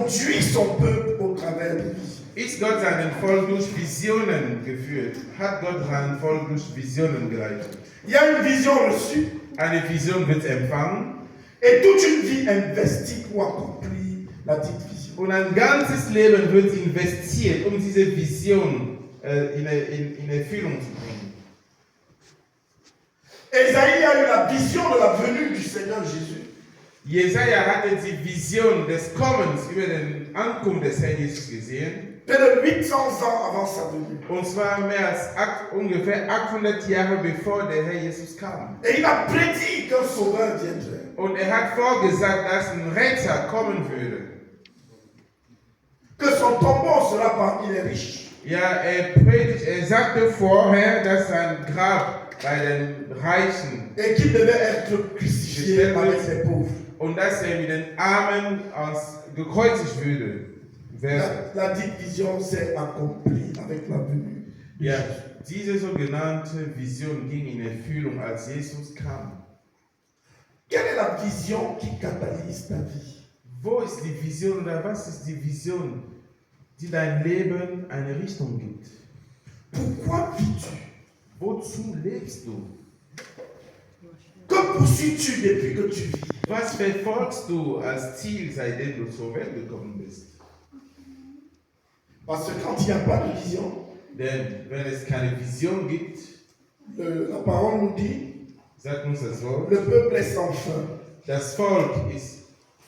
conduit son peuple au travers des visions. Ist Gott seinen Volk durch Visionen geführt? Hat Gott seinen Volk durch Visionen geleitet? Il y a une vision reçue Eine Vision wird empfangen et toute une vie investie pour accomplir la dite vision. und ein ganzes Leben wird investiert, um diese Vision in Erfüllung zu bringen. Ésaïe a eu la vision de la venue du Seigneur Jésus. Jesaja hatte die Vision des Kommens über den Ankunft des Herrn Jesus gesehen. Près de 800 ans avant sa venue. Und zwar mehr als ungefähr 800 Jahre bevor der Herr Jesus kam. Et il a prédit qu'un sauveur viendrait. Und er hat vorgesagt, dass ein Retter kommen würde. Que son tombeau sera parmi les riches. Ja, er sagte vorher, dass sein Grab bei den Reichen Et qu'il devait être crucifié avec les pauvres. und dass er mit den Armen gekreuzigt würde. La dite vision s'est accomplie avec la venue. Ja, diese sogenannte Vision ging in Erfüllung, als Jesus kam. Quelle est la vision qui catalyse ta vie? Wo ist die Vision oder was ist die Vision, die dein Leben eine Richtung gibt? Pourquoi vis-tu? Wozu lebst du? Que poursuis-tu depuis que tu vis? Was verfolgst du als Ziel, seitdem du zur Welt gekommen bist? Parce que quand il n'y a pas de vision, Denn wenn es keine Vision gibt, la parole nous dit, sagt uns das Wort, le peuple est sans fin. das Volk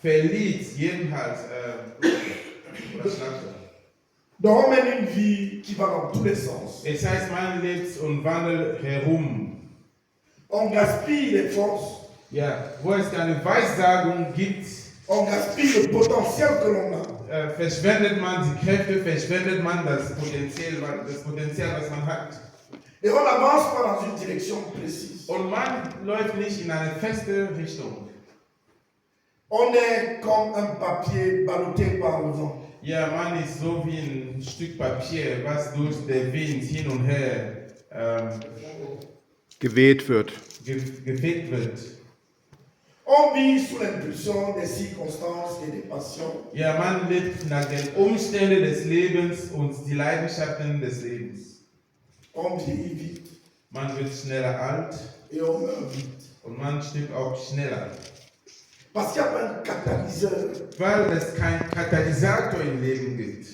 verliert jedenfalls Donc on mène une vie qui va dans tous les sens. Es heißt, man lebt und wandelt herum. On gaspille les forces. Ja, wo es keine Weissagung gibt, On gaspille le potentiel que l'on a. verschwendet man die Kräfte, verschwendet man das Potenzial, was man hat. Et on n'avance pas dans une direction précise. Und man läuft nicht in eine feste Richtung. On est comme un papier ballotté par le vent. Ja, man ist so wie ein Stück Papier, was durch den Wind hin und her geweht wird. gefegt wird. On vit sous l'impulsion des circonstances et des passions. Ja, man lebt nach den Umständen des Lebens und die Leidenschaften des Lebens. On vieillit vite Man wird schneller alt et on meurt vite. und man stirbt auch schneller. Parce qu'il n'y a pas un catalyseur Weil es keinen Katalysator im Leben gibt,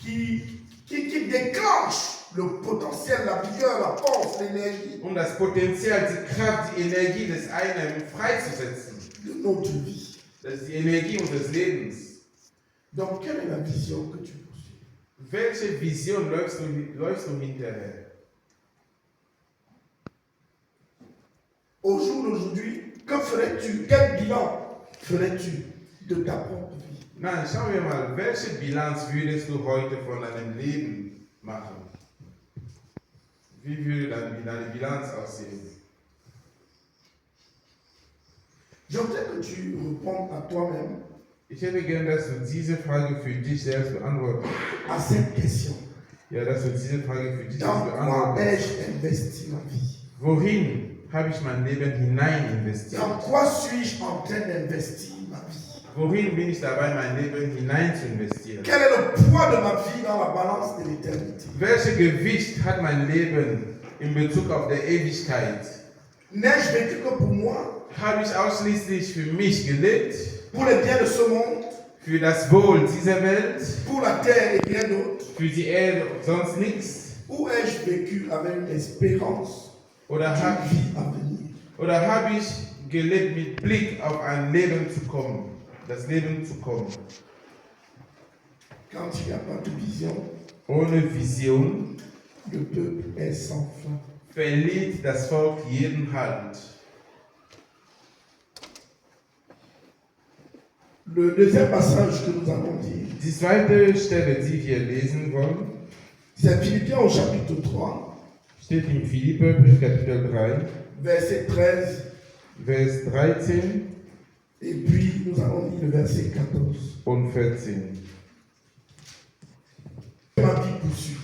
qui déclenche le potentiel, la vigueur, la force, l'énergie um das Potenzial, die Kraft, die Energie des einen freizusetzen. de notre vie. Das ist die Energie unseres Lebens. Donc, quelle est la vision que tu poursuis? Welche Vision läufst du hinterher? Au jour d'aujourd'hui, que ferais-tu? Quel bilan ferais-tu de ta propre vie? Nein, schauen wir mal, welche Bilanz würdest du heute von deinem Leben machen? Wie würde deine Bilanz aussehen? J'aimerais que tu répondes à toi-même Ich hätte gern, dass du diese Frage für dich selbst beantwortest. à cette question. Ja, dass du diese Frage für dich Dans selbst quoi beantwortest. ai-je investi ma vie? Wohin habe ich mein Leben hinein investiert? Dans quoi suis-je en train d'investir ma vie? Wohin bin ich dabei, mein Leben hinein zu investieren? Quel est le poids de ma vie dans la balance de l'éternité? Welches Gewicht hat mein Leben in Bezug auf die Ewigkeit? N'ai-je vécu que pour moi? Habe ich ausschließlich für mich gelebt? Pour les biens de ce monde? Für das Wohl dieser Welt? Pour la terre et rien d'autre? Für die Erde und sonst nichts? Ou ai-je vécu avec une espérance Oder d'une habe vie à venir? hab ich gelebt mit Blick auf ein Leben zu kommen? Das Leben zu kommen. Quand il n'y a pas de vision, Ohne Vision le peuple est sans fin. verliert das Volk jeden Halt. Le deuxième passage que nous allons lire, Die zweite Stelle, die wir lesen wollen, c'est Philippiens au chapitre 3, steht im Philipperbrief Kapitel 3, verset 13, Vers 13 et puis nous allons lire le verset 14. und 14. Ma vie poursuit.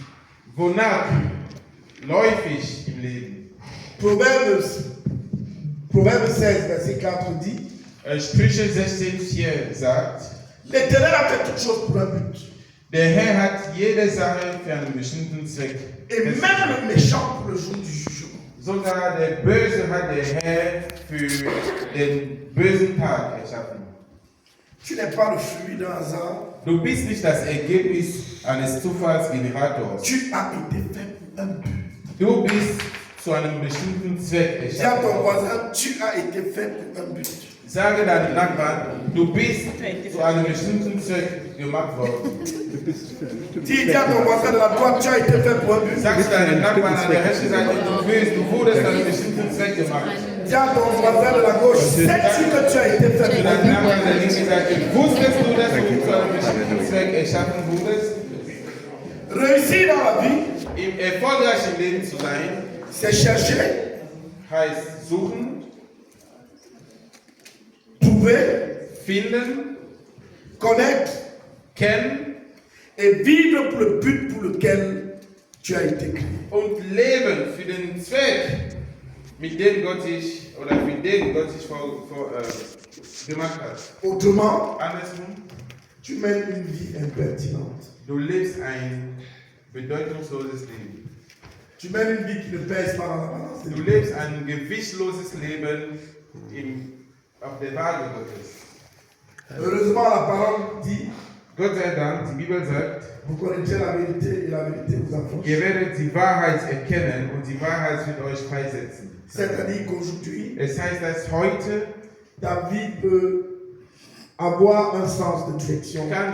Wonach läufe ich im Leben? Proverbe 16, verset 4 dit, Sprüche 16,4 sagt, L'Éternel L'éternel a fait toutes choses pour un but. Der Herr hat jede Sache für einen bestimmten Zweck. Et même le méchant pour le jour du jugement. Sogar der Böse hat der Herr für den bösen Tag erschaffen. Tu n'es pas le fruit d'un hasard. Du bist nicht das Ergebnis eines Zufallsgenerators. Tu as été fait pour un but. Du bist zu einem bestimmten Zweck Dis à erschaffen. ton voisin, tu as été fait pour un but. Sage deinem Nachbarn, du bist zu einem bestimmten Zweck gemacht worden. Dis à ton voisin de la droite, tu as été fait pour un but. Sag deinem Nachbarn an der rechten Seite, du wurdest zu einem bestimmten Zweck gemacht. Dis à ton voisin de la gauche, sais-tu que tu as été fait Zu pour un deinem but. Nachbarn an der linken Seite, wusstest du, dass du zu einem bestimmten Zweck erschaffen wurdest? Réussir dans la vie, Im erfolgreichen Leben zu sein, c'est chercher, heißt suchen, trouver, finden, connaître kennen et vivre pour le but pour lequel tu as été créé. und leben für den Zweck, mit dem Gott dich oder für den Gott dich gemacht hat. Autrement, Andersrum, tu mènes une vie impertinente. du lebst ein bedeutungsloses Leben. Tu mènes une vie qui ne pèse pas dans la balance. Du lebst ein gewichtloses Leben auf der Waage Gottes. Heureusement, la parole dit, Gott sei Dank, die Bibel sagt, vous connaîtrez la vérité et la vérité vous affranchira. ihr werdet die Wahrheit erkennen und die Wahrheit wird euch freisetzen. C'est-à-dire qu'aujourd'hui, Es heißt, dass heute ta vie peut avoir un sens de direction. kann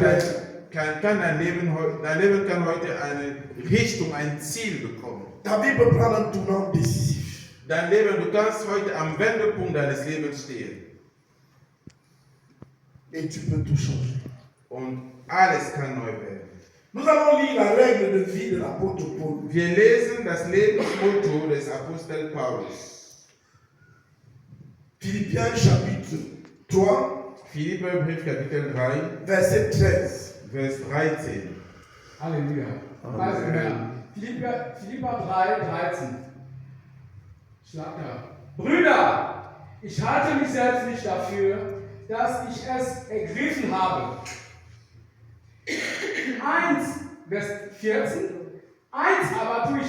dein Leben kann heute eine Richtung, ein Ziel bekommen. Ta vie peut prendre un tournant décisif. Dein Leben, du kannst heute am Wendepunkt deines Lebens stehen. Et tu peux tout changer. Und alles kann neu werden. Nous allons lire la règle de vie de l'apôtre Paul. Wir lesen das Lebensmotto des Apostels Paulus. Philippiens chapitre 3, Philipperbrief Kapitel 3, verset 13. Vers 13. Halleluja. Also, Philipper 3, 13. Schlag da. Brüder, ich halte mich selbst nicht dafür, dass ich es ergriffen habe. Vers 14. Eins aber tue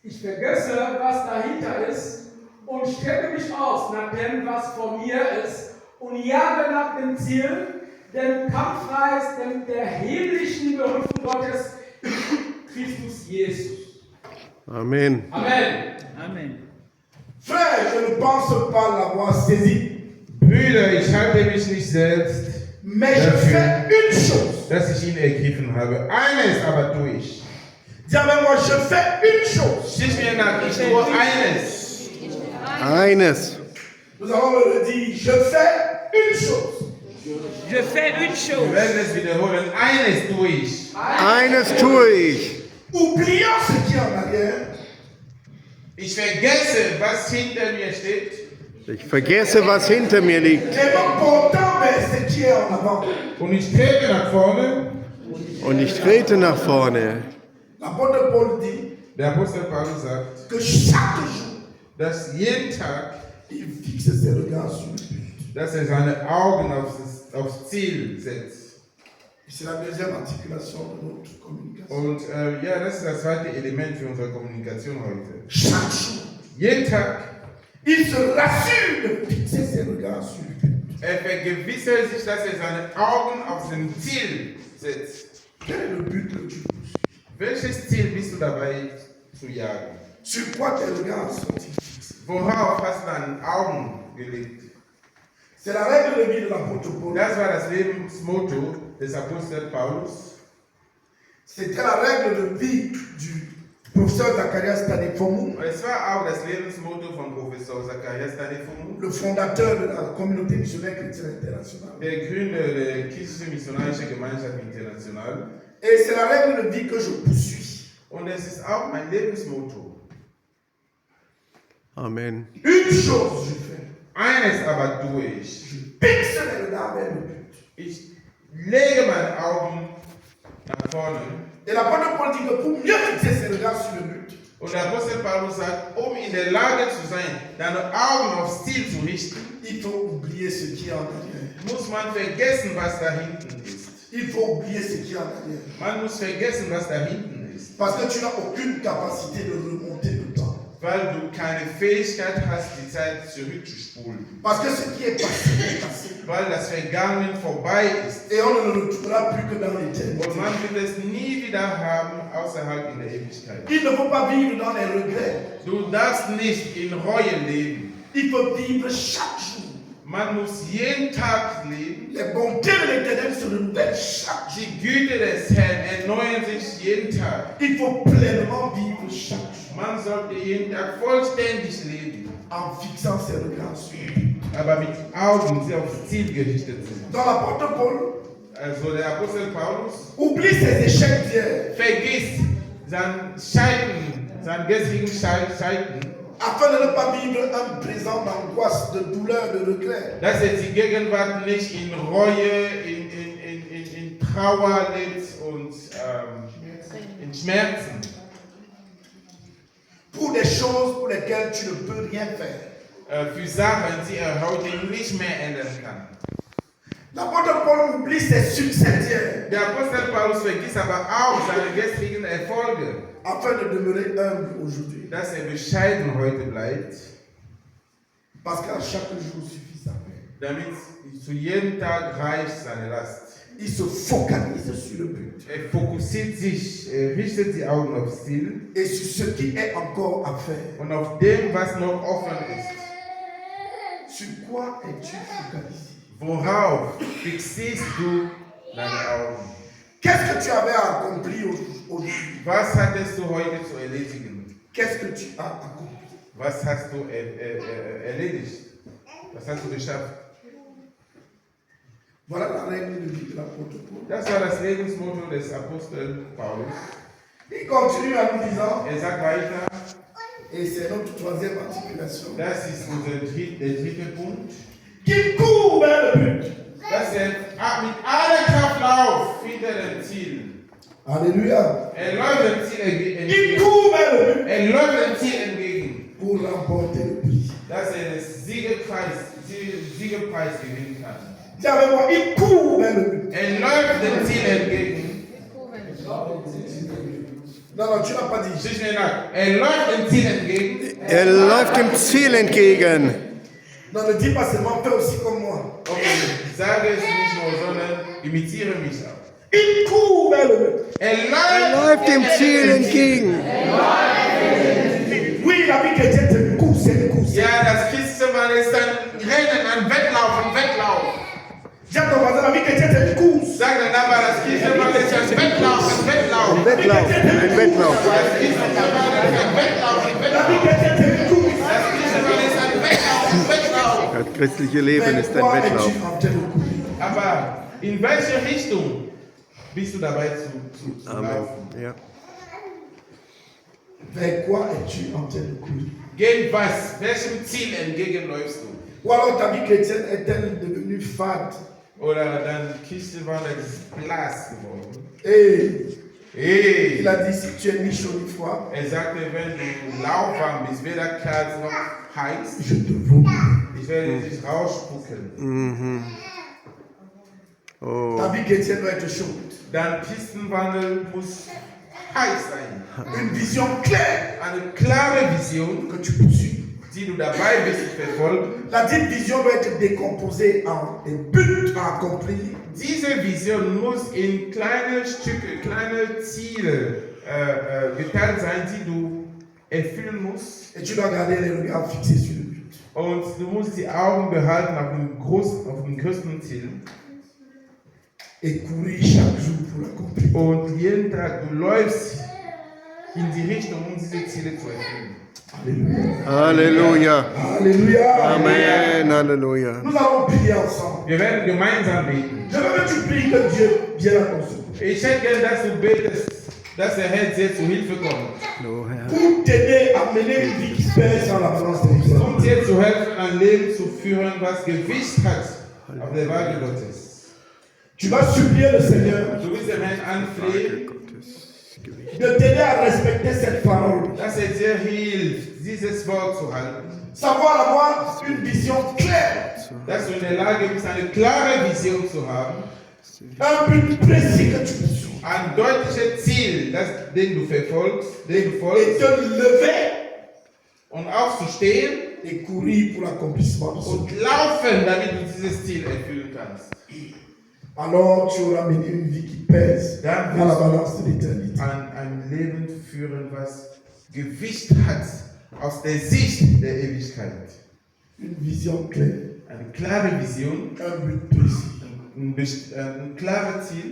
ich vergesse, was dahinter ist und strecke mich aus nach dem, was vor mir ist und jage nach dem Ziel, dem Kampfpreis der himmlischen Berufung Gottes in Christus Jesus. Amen. Amen. Amen. Frère, je ne pense pas l'avoir saisi, Brüder, ich halte mich nicht selbst, mais je fais une chose. dass ich ihn ergriffen habe. Eines aber tue ich. Dis avec moi, je fais une chose. Stich mir nach, ich tue eines. Eines. Nous allons le redire, je fais une chose. Je fais une Wir chose. werden es wiederholen. Eines tue ich. Eines tue ich. Oublions ce qui est en arrière Ich vergesse, was hinter mir steht. Ich vergesse, was hinter mir liegt et me portant vers ce qui est en avant. Und ich trete nach vorne. und ich trete nach vorne. L'apôtre Paul dit Der Apostel Paulus sagt, que chaque jour, dass jeden Tag, il fixe ses regards sur le but. dass er seine Augen aufs Ziel setzt. C'est la deuxième articulation de notre communication. Und ja, das ist das zweite Element für unsere Kommunikation heute. Chaque jour, Jeden Tag, il se rassure de fixer ses regards sur le but. er vergewissert sich, dass er seine Augen auf sein Ziel setzt. Quel est le but que tu poursuis? Welches Ziel bist du dabei zu jagen? Sur quoi tes regards sont-ils fixés? Worauf hast du deine Augen gelegt? C'est la règle de vie de l'apôtre Paul. Das war das Lebensmotto des Apostels Paulus. C'était la règle de vie du professeur Zacharias Tanefomu, Und es war auch das Lebensmotto von Professor Zacharias Tanefomu, le fondateur de la communauté missionnaire chrétienne internationale. der Gründer der Kirche Missionarische Gemeinschaft International. Et c'est la règle de vie que je poursuis. Und es ist auch mein Lebensmotto. Amen. Une chose je fais. Eines aber tue ich. Je fixe les regards vers le but. Ich lege meine Augen nach vorne. Et l'apôtre Paul dit que pour mieux fixer ses regards sur le but, Und der Apostel Paulus sagt, um in der Lage zu sein, deine Augen aufs Ziel zu richten, il faut oublier ce qui est en arrière. muss man vergessen, was da hinten ist. Il faut oublier ce qui est en arrière. Man muss vergessen, was da hinten ist. Parce que tu n'as aucune capacité de remonter le temps. Weil du keine Fähigkeit hast, die Zeit zurückzuspulen. Parce que ce qui est passé est passé. Weil das Vergangene vorbei ist. Et on ne le retrouvera plus que dans l'éternité. Und man wird es nie wieder haben, außerhalb in der Ewigkeit. Il ne faut pas vivre dans les regrets. Du darfst nicht in Reue leben. Il faut vivre chaque jour. Man muss jeden Tag leben. Les bontés de l'éternel se renouvellent chaque jour. Die Güte des Herrn erneuern sich jeden Tag. Il faut pleinement vivre chaque jour. Man sollte jeden Tag vollständig leben, En fixant ses regards sur lui. aber mit Augen, die aufs Ziel gerichtet sind. Dans l'apôtre Paul, Also der Apostel Paulus oublie ses échecs d'hier vergisst sein Scheitern, sein gestrigen Scheitern, afin de ne pas vivre un présent d'angoisse, de douleur, de regret. dass die Gegenwart nicht in Reue, in Trauer lebt und in Schmerzen. Pour des choses pour lesquelles tu ne peux rien faire. Für Sachen, die heute nicht mehr ändern kann. L'apôtre Paul oublie ses succès d'hier Der Apostel Paulus vergisst aber auch seine gestrigen Erfolge, afin de demeurer humble aujourd'hui. dass bescheiden heute bleibt, Parce qu'à chaque jour suffit sa peine. damit zu jedem Tag reicht seine Last. Il se focalise sur le but Fokussiert sich, richtet die Augen aufs Ziel et sur ce qui est encore à faire. und auf dem, was noch offen ist. Sur quoi es-tu focalisé? Worauf fixierst du deine Augen? Qu'est-ce que tu avais accompli aujourd'hui? Was hattest du heute zu erledigen? Qu'est-ce que tu as accompli? Was hast du erledigt? Was hast du geschafft? Voilà la règle de vie de l'apôtre Paul. Das war das Lebensmotto des Apostels Paulus. Il continue en nous disant, Er sagt weiter, et c'est notre troisième articulation, das ist der dritte Punkt, qu'il court vers le but. dass mit aller Kraft lauft hinter dem Ziel. Alléluia. Er läuft dem Ziel Il entgegen. court vers le but Er läuft dem Ziel entgegen, pour remporter le prix. dass den Siegerpreis gewinnen kann. Dis avec moi, il court vers le but. Er läuft dem Ziel entgegen. Non, non, tu n'as pas dit. Zwischen den Augen. Er läuft dem Ziel entgegen. Er läuft dem Ziel entgegen. Non, ne dis pas seulement, fais aussi comme moi. Okay, sage es nicht nur, sondern imitiere mich auch. Il court vers le but. Er Er läuft dem Ziel entgegen. Oui, la vie chrétienne, c'est une course, c'est une course. Ja, das Christenmann ist ein Rennen, ein Wettlauf. Dis à ton voisin, la vie chrétienne, c'est une course. Sag dann aber, das Christenmann ist ein Wettlauf. Ein Wettlauf. Ein Wettlauf. Das Christenmann ist ein Wettlauf. La vie chrétienne, c'est une course. Das Christenmann ist ein Wettlauf. Das christliche Leben ist ein Pourquoi Wettlauf. es-tu en train de courir? Aber in welche Richtung bist du dabei zu Amen. laufen? Ja. Vers quoi es-tu en train de courir? Gegen was? Welchem Ziel entgegenläufst du? Ou alors ta vie chrétienne est-elle devenue fade? Oder dein Christenmann ist blass geworden? Et Hey! il a dit, si tu es ni chaud ni froid, Er sagte, wenn du lauwarm bist, weder kalt noch heiß, je te vomis. ich werde dich rausspucken. Mhm. Oh. Ta vie chrétienne doit être chaude. Dein Pistenwandel muss heiß sein. Une vision claire Eine klare Vision, que tu poursuis. die du dabei bist zu verfolgen. La dite vision doit être décomposée en des buts à accomplir Diese Vision muss in kleine Stücke, kleine Ziele geteilt sein, die du erfüllen musst. et tu dois garder les regards fixés sur le but. Und du musst die Augen behalten auf dem größten Ziel. Et courir chaque jour pour l'accomplir. Und jeden Tag, du läufst in die Richtung, um diese Ziele zu erfüllen. Alléluia. Halleluja. Alléluia. Amen. Halleluja. Nous allons prier ensemble. Wir werden gemeinsam beten. Je veux que tu pries que Dieu vienne à ton secours. Ich hätte gern, dass du betest, dass der Herr dir zu Hilfe kommt. Oh, Herr. Pour t'aider à mener une vie qui pèse dans la balance des misères. Um dir zu helfen, ein Leben zu führen, was Gewicht hat auf der Waage Gottes. Tu vas supplier le Seigneur Du willst dem Herrn anflehen, Gottes Gewicht. de t'aider à respecter cette parole. dass er dir hilft, dieses Wort zu halten. Savoir avoir une vision claire Dass du in der Lage bist, eine klare Vision zu haben. Un but précis que tu suis. Ein deutliches Ziel, den du verfolgst, Et te lever und aufzustehen et courir pour l'accomplissement de ce und laufen, damit du dieses Ziel erfüllen kannst. Alors tu auras mené une vie qui pèse Dann dans la wirst du balance de l'éternité. ein Leben führen, was Gewicht hat aus der Sicht der Ewigkeit. Une vision claire, Eine klare Vision, un but précis, ein klares Ziel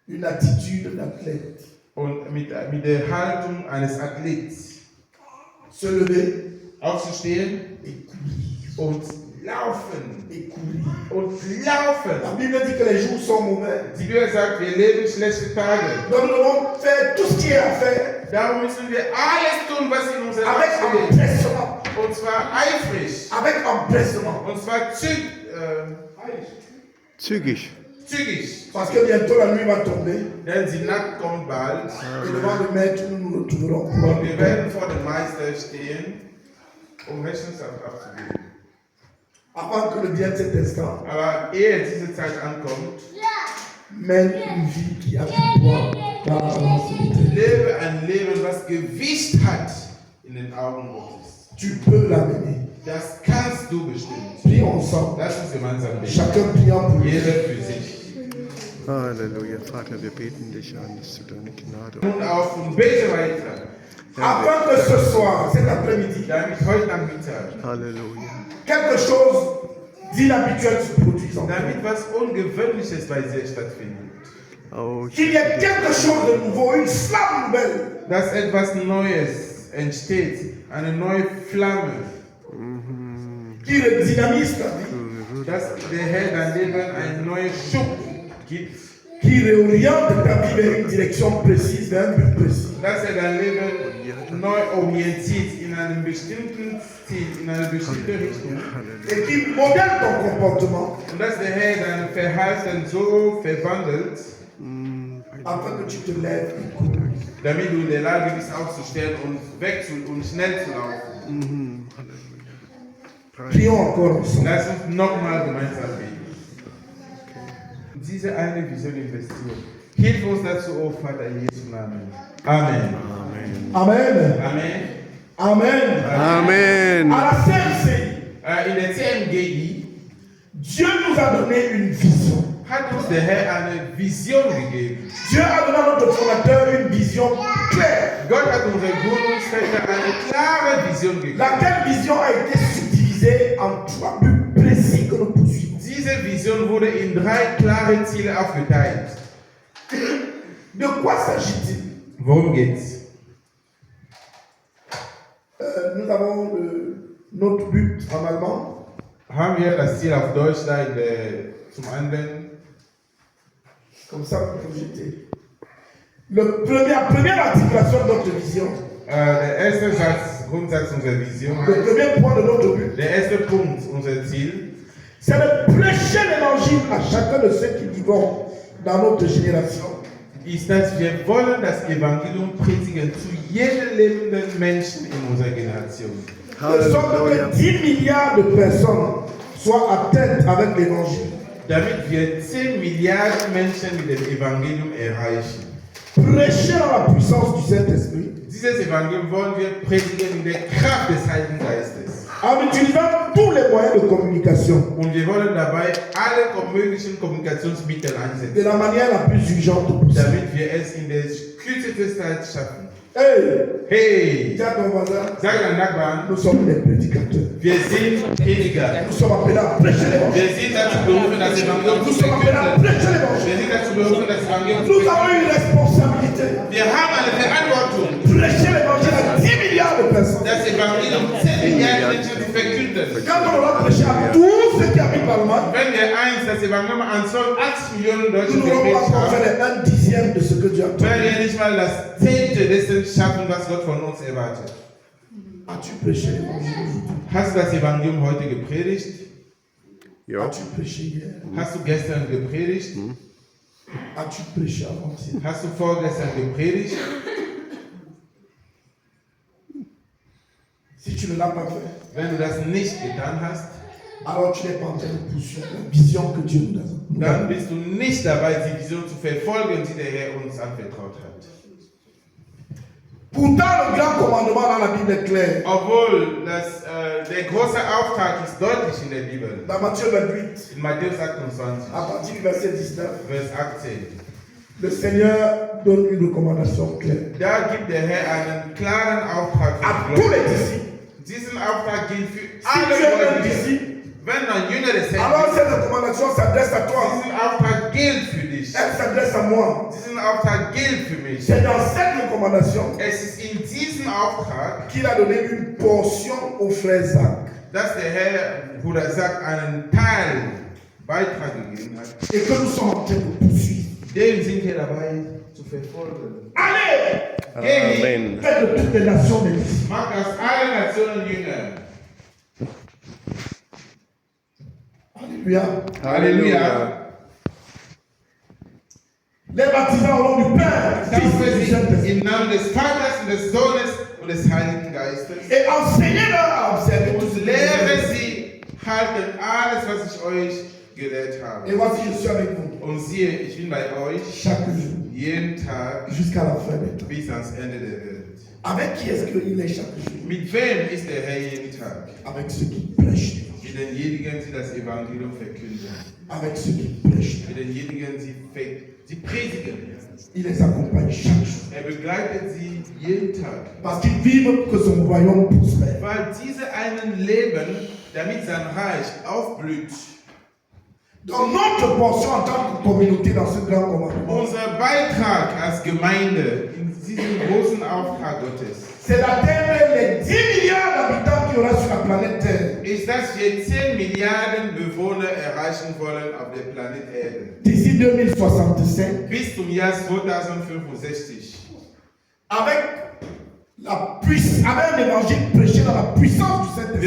une attitude d'athlète. und mit der Haltung eines Athleten Se lever aufzustehen et courir. und laufen. Et courir. Und La laufen. Bible dit que les jours sont mauvais. Die Bibel sagt, wir leben schlechte Tage. Donc nous devons faire tout ce qui est à faire Darum müssen wir alles tun, was in unserer avec Macht steht. empressement. Und zwar eifrig. Avec empressement. Und zwar Zügig. zügig. Parce que bientôt la nuit va tomber. Denn die Nacht kommt bald. Et devant le maître, nous nous retrouverons pour Und wir werden vor dem Meister stehen, um Rechenschaft abzugeben. avant que le bien de cet instant Aber ehe diese Zeit ankommt, mène une vie qui a du poids dans la balance de l'éternité. lebe ein Leben, was Gewicht hat in den Augen Gottes. Tu peux l'amener. Das kannst du bestimmen. Prions ensemble. Lass uns gemeinsam beten. Chacun priant pour lui. Jeder für sich. Halleluja. Vater, wir beten dich an, dass du deine Gnade. Nun auf und bete weiter, Afin que ce soir, cet après-midi, damit heute Nachmittag, Halleluja. quelque chose d'inhabituel se produise en toi. damit was Ungewöhnliches bei dir stattfindet. Oh, ich Qu'il y ait quelque chose de nouveau, une flamme nouvelle. Dass etwas Neues entsteht, eine neue Flamme, Qui redynamise ta vie. dass der Herr dein Leben einen neuen Schub gibt, Qui réoriente ta vie vers une direction précise, vers un but précis. dass dein Leben neu orientiert in einem bestimmten Stil, in eine bestimmte Richtung. Et qui modèle ton comportement Und dass der Herr dein Verhalten so verwandelt, afin que tu te lèves et cours. damit du in der Lage bist aufzustehen und und schnell zu laufen. Prions encore ensemble. Lass uns nochmal gemeinsam beten. Diese eine Vision investieren. Hilf uns dazu, oh Vater, in Jesu Namen. Amen. Amen. Amen. Amen. Amen. À la CMCI, In der CMGI Dieu nous a donné une vision. hat uns der Herr eine Vision gegeben. Dieu a donné à notre fondateur une vision claire. Gott hat unserem Gründungsväter eine klare Vision gegeben. Laquelle vision a été subdivisée en 3 buts précis que nous poursuivons. Diese Vision wurde in 3 klare Ziele aufgeteilt. De quoi s'agit-il? Worum geht's? Nous avons notre but en allemand. Haben wir das Ziel auf Deutsch da zum Anwenden? Comme ça, vous projetez. La première articulation de notre vision, Der erste Grundsatz unserer Vision, le premier point de notre but, der erste Punkt, unser Ziel, c'est de prêcher l'évangile à chacun de ceux qui vivront dans notre génération. ist, dass wir wollen das Evangelium predigen zu jedem lebenden Menschen in unserer Generation. De sorte Halleluja. que 10 milliards de personnes soient atteintes avec l'évangile. Damit wir 10 Milliarden Menschen mit dem Evangelium erreichen. Prêcher dans la puissance du Saint-Esprit, Dieses Evangelium wollen wir predigen in der Kraft des Heiligen Geistes. en utilisant tous les moyens de communication, Und wir wollen dabei alle möglichen Kommunikationsmittel de einsetzen, la manière la plus urgente possible. damit wir es in der kürzesten Zeit schaffen. Hey, Hey, dis à ton voisin, sag deinem Nachbarn, nous sommes des prédicateurs. wir sind Prediger. Nous sommes appelés à prêcher l'évangile. Wir sind dazu berufen, das Evangelium Nous zu sommes appelés à verkünden. prêcher l'évangile. Wir sind dazu berufen, das Evangelium zu Nous verkünden. avons une responsabilité. Wir haben eine Verantwortung, Prêcher l'évangile à 10 milliards de personnes. das Evangelium 10 Milliarden Menschen zu verkünden. Quand on aura prêché à tous ceux qui habitent par le monde, Wenn wir das Evangelium an 80 Millionen Deutschen nous n'aurons pas gepredigt encore haben, fait un dixième de ce que Dieu a werden fait. wir nicht mal das Zehnte dessen schaffen, was Gott von uns erwartet. As-tu prêché l'évangile aujourd'hui? Hast du das Evangelium heute gepredigt? Ja. As-tu prêché hier? Hast du gestern gepredigt? As-tu prêché avant-hier? Hast du vorgestern gepredigt? Si tu ne l'as pas fait, Wenn du das nicht getan hast, alors tu n'es pas en train de poursuivre la vision que Dieu nous a. dann bist du nicht dabei, die Vision zu verfolgen, die der Herr uns anvertraut hat. Pourtant, le grand commandement dans la Bible est clair. Obwohl der große Auftrag ist deutlich in der Bibel. Dans Matthieu 28, In Matthäus 28, à partir du verset 19, Vers 18. le Seigneur donne une recommandation claire Da gibt der Herr einen klaren Auftrag à für die tous les Gläubigen. disciples. Diesen Auftrag gilt für Si alle tu es un Gläubigen. disciple, Wenn ein Jünger des alors Herrn cette recommandation s'adresse à toi. diesen Auftrag gilt für dich. Elle s'adresse à moi. Diesen Auftrag gilt für mich. C'est dans cette recommandation Es ist in diesem Auftrag, qu'il a donné une portion au frère Zach. dass der Herr, Bruder sagt, einen Teil Beitrag gegeben hat. Et que nous sommes en train de poursuivre. Den sind wir dabei zu verfolgen. Allez! Amen. Faites de toutes les nations des disciples. Macht aus allen Nationen Jünger. Alléluia. Halleluja. Les baptisants au nom du Père, du Fils Taufe et du sie Saint-Esprit. im Namen des Vaters und des Sohnes und des Heiligen Geistes. Et enseignez-leur à observer tout ce Und que je vous ai lehre dit. sie, halten alles, was ich euch gelehrt Et habe. voici, je suis avec vous Und siehe, ich bin bei euch chaque jour, jeden Tag jusqu'à la fin des temps. bis ans Ende der Welt. Avec qui est-ce qu'il est chaque jour? Mit wem ist der Herr jeden Tag? Avec ceux qui prêchent. Mit denjenigen, die das Evangelium verkünden. Avec ceux qui prêchent. Mit denjenigen, die predigen. Il les accompagne chaque jour. Er begleitet sie jeden Tag. Parce qu'ils vivent que son royaume prospère. Weil diese einen leben, damit sein Reich aufblüht. Dans notre portion en tant que communauté dans ce grand commandement, Unser Beitrag als Gemeinde in diesem großen Auftrag Gottes c'est d'atteindre les 10 milliards d'habitants qu'il y aura sur la planète Terre ist, dass wir 10 Milliarden Bewohner erreichen wollen auf der Planet Erde. d'ici 2065 Bis zum Jahr 2065. avec avec un évangile prêché dans la puissance du Saint-Esprit.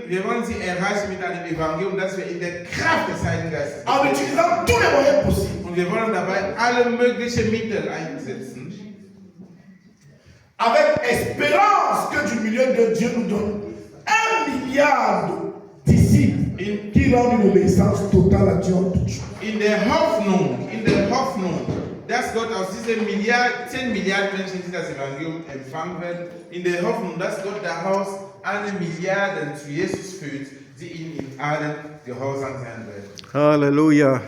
Wir wollen sie erreichen mit einem Evangelium, das wir in der Kraft des Heiligen Geistes En bekommen. utilisant tous les moyens possibles. Und wir wollen dabei alle möglichen Mittel einsetzen. Avec espérance que du milieu de Dieu nous donne 1 milliard de disciples qui rendent une obéissance totale à Dieu en toutes choses. In der Hoffnung, dass Gott aus diesen 10 Milliarden Menschen, die das Evangelium empfangen werden, in der Hoffnung, dass Gott daraus 1 Milliarde zu Jesus führt, die ihm in allen gehorsam sein werden. Halleluja.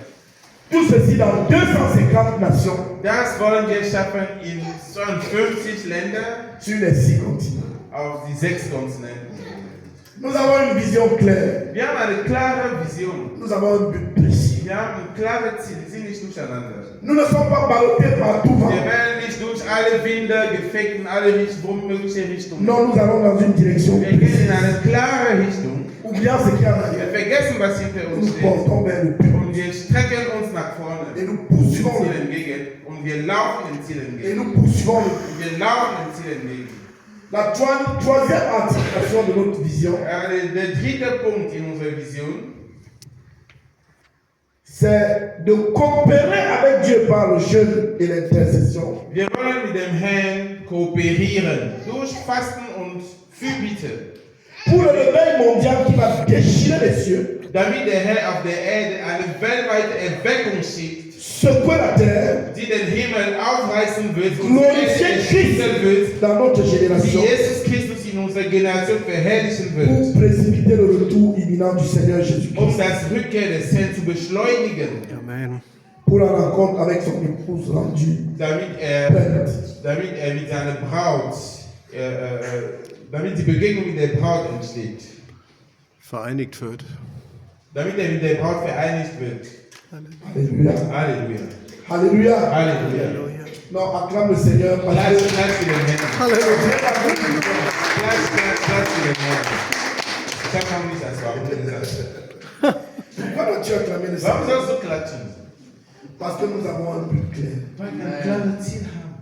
Tout ceci dans 250 nations Das wollen wir schaffen in 52 Ländern sur les 6 continents. auf die 6 Kontinenten. Nous avons une vision claire. Wir haben eine klare Vision. Nous avons un but précis. Wir haben ein klares Ziel, wir sind nicht durcheinander. Nous ne sommes pas ballottés par tout vent. Wir werden nicht durch alle Winde gefegt in alle mögliche Richtungen. Non, nous allons dans une direction Wir gehen précise. in eine klare Richtung. Oublions ce qu'il y a en Wir arrière. vergessen, was hinter uns Nous steht. portons vers le but. Und wir strecken uns nach vorne. Et nous Dem poursuivons Ziel le but. entgegen. Und wir laufen dem Ziel Et entgegen. nous poursuivons le but. Und wir laufen dem Ziel entgegen. La troisième articulation de notre vision, Der dritte Punkt in unserer Vision c'est de coopérer avec Dieu par le jeûne et l'intercession. Wir wollen mit dem Herrn kooperieren. Durch Fasten und Fürbitte. Pour le réveil mondial qui va déchirer les cieux, Damit der Herr auf der Erde eine weltweite Erweckung schickt, secouer la terre, die den Himmel aufreißen wird und glorifier erschüttern Christ wird, dans notre die génération Jesus Christus in unserer Generation verherrlichen pour wird, précipiter le retour imminent du Seigneur Jésus-Christ um das Rückkehr des Herrn zu beschleunigen, Amen. pour la rencontre avec son épouse rendue damit er mit seiner Braut, damit die Begegnung mit der Braut entsteht, Vereinigt wird. damit er mit der Braut vereinigt wird. Alléluia. Halleluja. Alléluia. Halleluja. Halleluja. Non, acclame le Seigneur parce Klatsch, que klatsch für den Herrn. Halleluja. Klatsch, klatsch, klatsch für den Herrn. Ich habe noch nicht als Warum gesagt. pourquoi dois-tu acclamer le Warum Seigneur? sollst du klatschen? Parce que nous avons un but clair. Weil wir ein klares Ziel haben.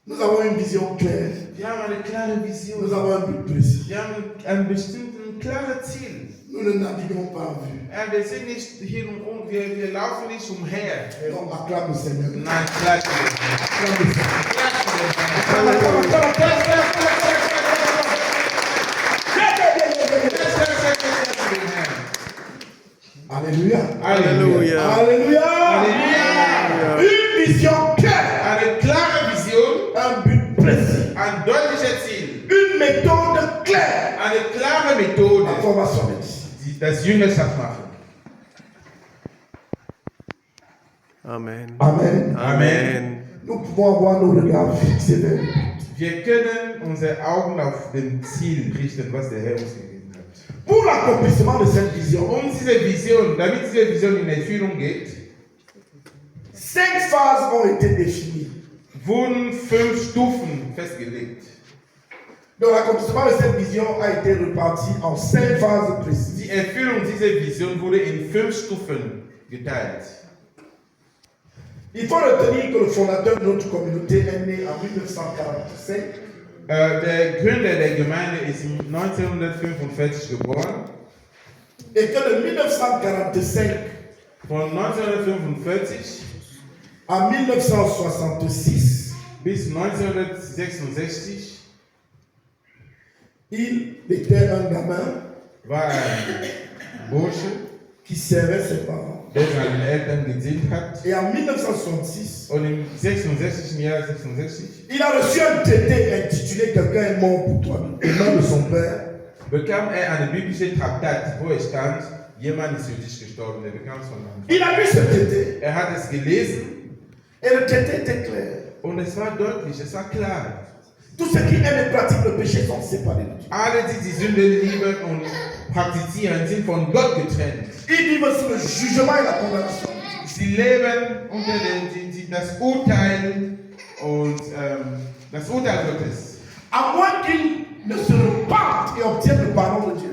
Nous avons une vision claire. Wir haben eine klare Nous Vision. avons un but précis. Wir haben ein bestimmtes, klares Ziel. Nous ne naviguons pas en vue. Wir sind nicht hier und wir laufen nicht umher. Non, acclame le Seigneur. Nein, klatsch für den Herrn. Acclame le Seigneur. Klatsch für den Herrn. Acclame, acclame, acclame, acclame, acclame, acclame, acclame. Klatsch, klatsch, klatsch, klatsch. Alléluia. Alléluia. Alléluia. Alléluia. Une vision claire. Eine klare Vision, Un but précis. ein deutliches Ziel, Une méthode claire. eine klare Methode, La formation des disciples. die das Jüngerschaft machen. Amen. Amen. Amen. Nous pouvons avoir nos regards fixés vers lui. Wir können unsere Augen auf den Ziel richten, was der Herr uns gegeben hat. Pour l'accomplissement de cette vision, Diese Vision, damit diese Vision in Erfüllung geht, 5 phases ont été définies. wurden 5 Stufen festgelegt. Donc l'accomplissement de cette vision a été reparti en 5 phases précises. Die Erfüllung dieser Vision wurde in 5 Stufen geteilt. Il faut retenir que le fondateur de notre communauté est né en 1945 Der Gründer der Gemeinde ist 1945 geboren. et que de 1945 Von 1945 à 1966, bis 1966 il était un gamin war ein Bursche, qui servait ses parents. der seinen Eltern gedient hat. Et en 1966, Und im 66. Jahr 66 il a reçu un traité intitulé Quelqu'un est mort pour toi, au nom de son père. bekam eine biblische Traktat, wo es stand, jemand ist für dich gestorben. Der bekam es von Anfang. Il a lu ce traité Er hat es gelesen et le traité était clair. und es war deutlich, es war klar. Tous ceux qui aiment et pratiquent le péché sont séparés de Dieu. Alle, die die Sünde lieben und praktizieren, sind von Gott getrennt. Ils vivent sous le jugement et la condamnation. Sie leben unter das Urteil und das Urteil Gottes. À moins qu'ils ne se repentent et obtiennent le pardon de Dieu.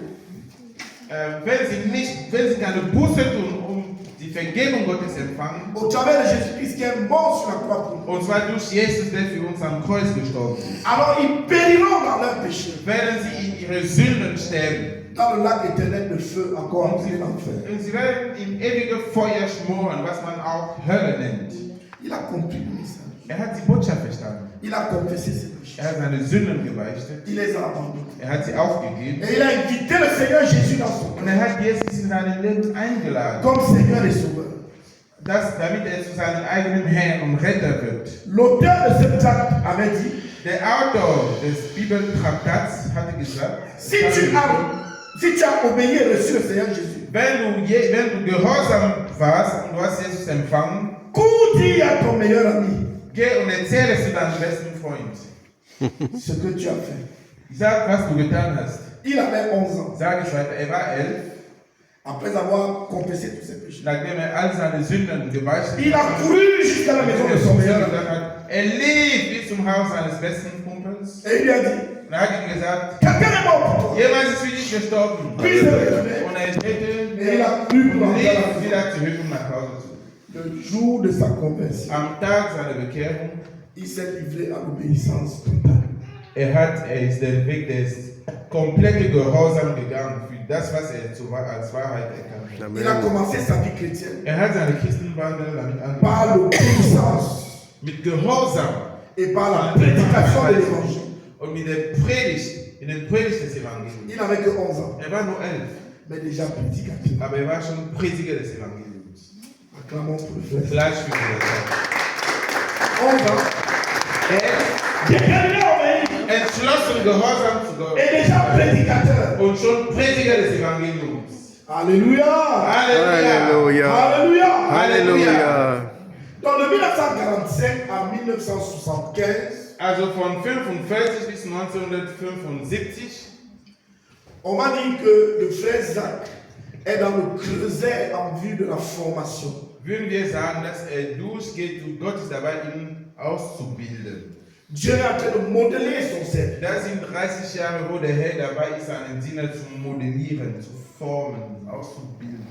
Wenn sie keine Buße tun, um die Vergebung Gottes empfangen, Au travers de Jésus-Christ qui est mort sur la croix pour nous. und zwar durch Jesus, der für uns am Kreuz gestorben ist, Alors ils périront dans leur péché, werden sie in ihre Sünden sterben. dans le lac éternel de feu, encore appelé l'enfer. Und sie werden im ewigen Feuer schmoren, was man auch Hölle nennt. Il a compris le message. Er hat die Botschaft verstanden. Il a confessé ses péchés. Er hat seine Sünden gebeichtet. Il les a abandonnés. Er hat sie aufgegeben. Et il a invité le Seigneur Jésus dans son cœur Und er hat Jesus in sein Leben eingeladen, comme Seigneur et Sauveur. damit er zu seinem eigenen Herrn und Retter wird. L'auteur de ce tract avait dit, Der Autor des Bibeltraktats hatte gesagt, si tu as obéi et reçu le Seigneur Jésus, wenn du gehorsam warst und du hast Jesus empfangen, cours dire à ton meilleur ami geh und erzähle es zu deinem besten Freund. ce que tu as fait. Sag, was du getan hast. Il avait 11 ans. Sag ich weiter, er war 11, Après avoir confessé tous ses péchés. nachdem er all seine Sünden gebeichtet Il a couru jusqu'à la maison de son meilleur ami. Er lief bis zum Haus seines besten Kumpels Et il lui a dit, und er hat ihm gesagt, quelqu'un est mort pour toi. jemand ist für dich gestorben. Puis il s'est retourné. Und er drehte Et il a cru pour und rentrer à la lief wieder zurück und nach Hause zu. Le jour de sa conversion, Am Tag seiner Bekehrung, il s'est livré à l'obéissance totale. er ist den Weg des kompletten Gehorsam gegangen für das, was er als Wahrheit erkannt hat. Il a Amen. commencé sa vie chrétienne Er hat seine Christenwandel damit angefangen. par l'obéissance Mit Gehorsam et par la prédication de l'évangile. und mit der Predigt, in den Predigt des Evangeliums. Il n'avait que 11 ans, Er war nur 11, mais déjà prédicateur. aber er war schon Prediger des Evangeliums. Acclamons pour le frère. Gleich für die 11 ans. Déterminé à obéir Entschlossen, Gehorsam zu Gott et déjà prédicateur. und schon Prediger des Evangeliums. Alléluia. Halleluja! Halleluja. Alléluia. Halleluja. Donc de 1945 à 1975, Also von 45 bis 1975 on m'a dit que le frère Zach est dans le creuset en vue de la formation. würden wir sagen, dass er durchgeht und Gott ist dabei, ihn auszubilden. Dieu est en train de modeler son service. Das sind 30 Jahre, wo der Herr dabei ist, seinen Diener zu modellieren, zu formen, auszubilden.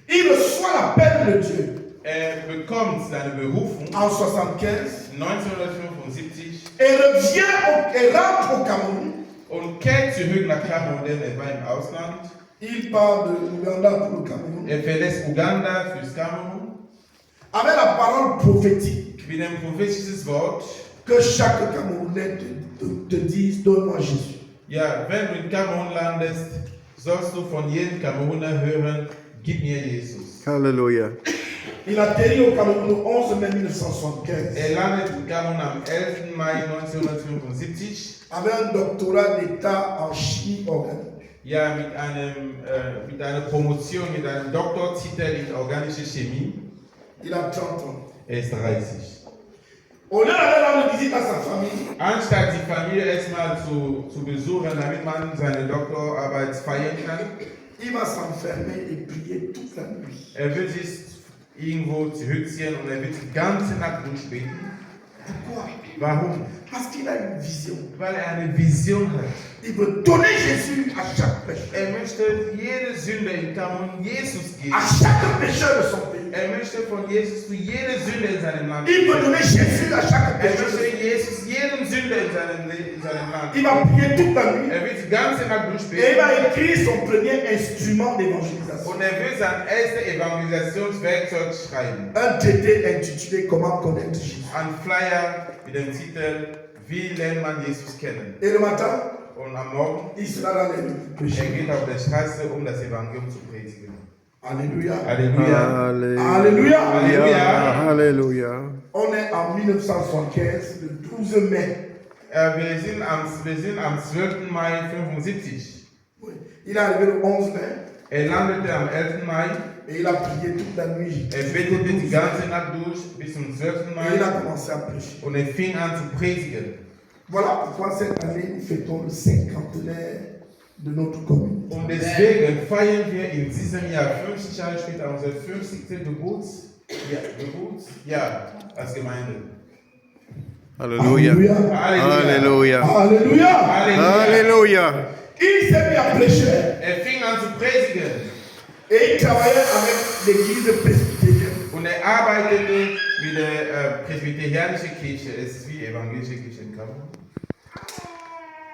Il reçoit l'appel de Dieu Er bekommt seine Berufung en 75 1975 et revient et rentre au Cameroun. und kehrt zurück nach Kamerun, denn er war im Ausland. Il part de l'Ouganda pour le Cameroun. Er verlässt Uganda fürs Kamerun Avec la parole prophétique mit dem prophetischen Wort. que chaque Camerounais te dise, donne-moi Jésus. Ja, wenn du in Kamerun landest, sollst du von jedem Kameruner hören, gib mir Jesus. Halleluja. Il atterrit au Cameroun le 11 mai 1975 Er landet in Kamerun am 11. Mai 1975. avec un doctorat d'État en chimie organique. Ja, mit einer Promotion, mit einem Doktortitel in organische Chemie. Il a 30 ans. Er ist 30. Au lieu d'aller rendre visite à sa famille, Anstatt die Familie erstmal zu besuchen, damit man seine Doktorarbeit feiern kann, il va s'enfermer et prier toute la nuit. er wird sich irgendwo zurückziehen und er wird die ganze Nacht durchbeten. Pourquoi? Warum? Parce qu'il a une vision. Weil er eine Vision hat. Il veut donner Jésus à chaque pécheur. Er möchte jede Sünde in Kamerun Jesus geben. À chaque pécheur de son pays. Er möchte von Jesus zu jeder Sünde in seinem Land Il veut geben. donner Jésus à chaque Er pécheur. möchte Jesus jedem Sünder in seinem Land Il geben. va prier toute la nuit. Er wird die ganze Nacht Et il durchbeten. va écrire son premier instrument d'évangélisation. Und er will sein erstes Evangelisationswerkzeug schreiben. Un traité intitulé Comment connaître Jésus. Ein Flyer mit dem Titel Wie lernt man Jesus kennen? Et le matin, Und am Morgen, il sera dans les rues er prêcher. geht auf der Straße, um das Evangelium zu predigen. Alléluia. Halleluja. Alléluia. Halleluja. Halleluja. On est en 1975, le 12 mai. Wir sind am 12. Mai 75. Oui. Il est arrivé le 11 mai Er landete am 11. Mai. et il a prié toute la nuit. Er betete die ganze Nacht durch bis zum 12. Et il a Mai. commencé à prêcher. Und er fing an zu predigen. Voilà pourquoi cette année nous fêtons le cinquantenaire de notre commune. Und deswegen feiern wir in diesem Jahr, 50 Jahre später, unser 50. Geburtsjahr als Gemeinde. Halleluja. Halleluja. Alléluia. Halleluja. Il s'est mis à prêcher Er fing an zu predigen et il travaillait avec l'église presbytérienne. und er arbeitete mit der presbyterianischen Kirche. Es ist wie evangelische Kirche in Kamerun.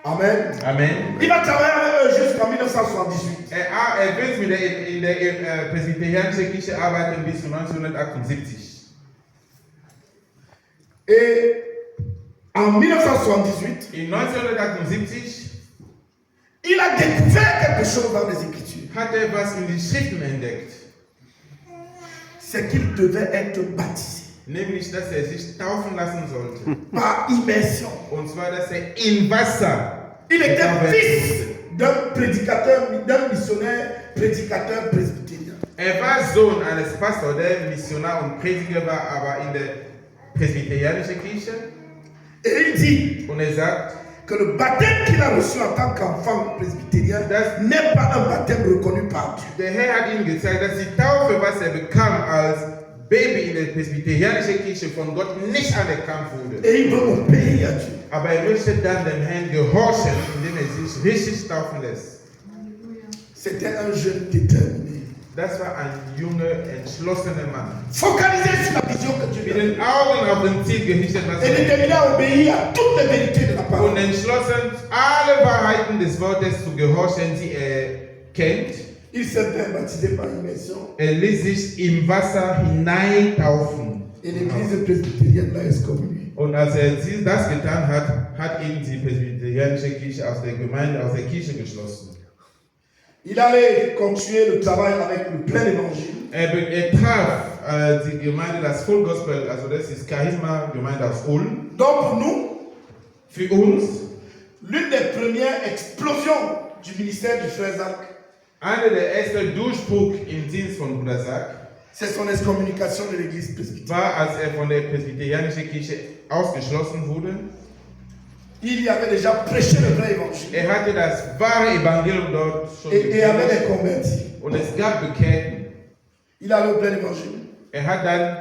Amen. Amen. Il va travailler avec eux jusqu'en 1978. Er wird in der presbyterianischen Kirche arbeiten bis 1978. Et en 1978, In 1978 il a découvert quelque chose dans les Écritures. hat er was in den Schriften entdeckt, C'est qu'il devait être baptisé nämlich dass er sich taufen lassen sollte. par immersion. Und zwar, dass er in Wasser Il était getauft fils wurde. d'un prédicateur, d'un missionnaire, prédicateur presbytérien. Er war Sohn eines Pastors, der Missionar und Prediger war, aber in der presbyterianischen Kirche. Et il dit Und er sagt, que le baptême qu'il a reçu en tant qu'enfant presbytérien n'est pas un baptême reconnu par Dieu. der Herr hat ihm gezeigt, dass die Taufe, was er bekam als Baby in der presbyterianischen Kirche, von Gott nicht anerkannt wurde. Et il veut obéir à Dieu. Aber er möchte dann dem Herrn gehorchen, indem er sich richtig taufen lässt. C'était un jeune déterminé. Das war ein junger, entschlossener Mann. Focalisé sur la vision que Dieu Mit lui a den Augen auf den Ziel gerichtet, was donnée. Et déterminé à obéir à toutes les vérités de la und parole. entschlossen, alle Wahrheiten des Wortes zu gehorchen, die er kennt. Il s'est fait baptiser par immersion. Er ließ sich im Wasser hineintaufen. Et l'église presbytérienne l'a excommunié. Und als er das getan hat, hat ihn die presbyterianische Kirche aus der Gemeinde, aus der Kirche geschlossen. Il allait continuer le travail avec le plein évangile. Er traf die Gemeinde, das Full Gospel, also das ist Charisma-Gemeinde aus Ulm. Donc pour nous, Für uns, l'une des premières explosions du ministère du frère Zach, einer der ersten Durchbruch im Dienst von Bruder Sack c'est son excommunication de l'église presbytérienne. war, als er von der presbyterianischen Kirche ausgeschlossen wurde. Il y avait déjà prêché le vrai évangile. Er hatte das wahre Evangelium dort schon Et avait les gepredigt convertis. und es gab Bekehrten. Il allait au plein évangile. Er hat dann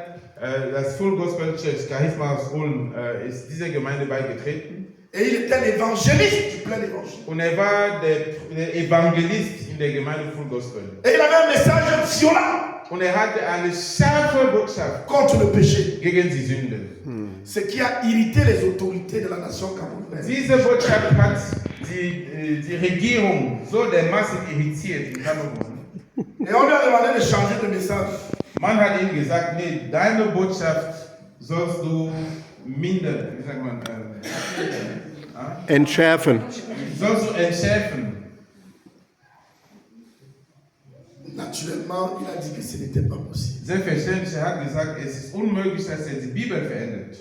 das Full Gospel Church, Charisma aus Ulm, ist dieser Gemeinde beigetreten. Et il était l'évangéliste du plein évangile. Und er war der Evangelist in der Gemeinde Full Gospel. Et il avait un message violent Und er hatte eine scharfe Botschaft contre le péché. gegen die Sünde. Ce qui a irrité les autorités de la nation camerounaise. Diese Botschaft hat die Regierung so dermaßen irritiert in Kamerun. Et on lui a demandé de changer de message. Man hat ihm gesagt, nee, deine Botschaft sollst du mindern, wie sagt man, Entschärfen. sollst du entschärfen. Naturellement, il a dit que ce n'était pas possible. Selbstverständlich, er hat gesagt, es ist unmöglich, dass er die Bibel verändert.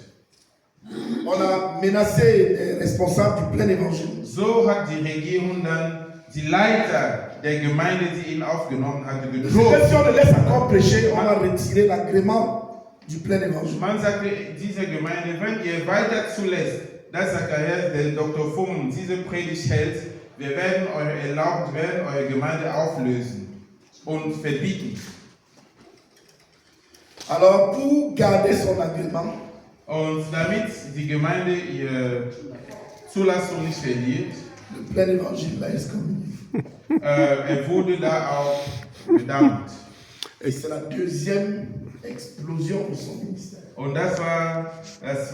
On a menacé les responsables du plein évangile. So hat die Regierung dann die Leiter der Gemeinde, die ihn aufgenommen hatte, Même gedroht. si on le laisse encore prêcher, on va retirer l'agrément du plein évangile. Man sagte dieser Gemeinde, wenn ihr weiter zulässt, dass Zacharias, der Dr. Fum, diese Predigt hält, wir werden eure Gemeinde auflösen und verbieten. Alors, pour garder son agrément, Und damit die Gemeinde ihre Zulassung nicht verliert, le plein évangile l'a excommunié. er wurde da auch verdammt. Et c'est la deuxième explosion de son ministère. Und das war der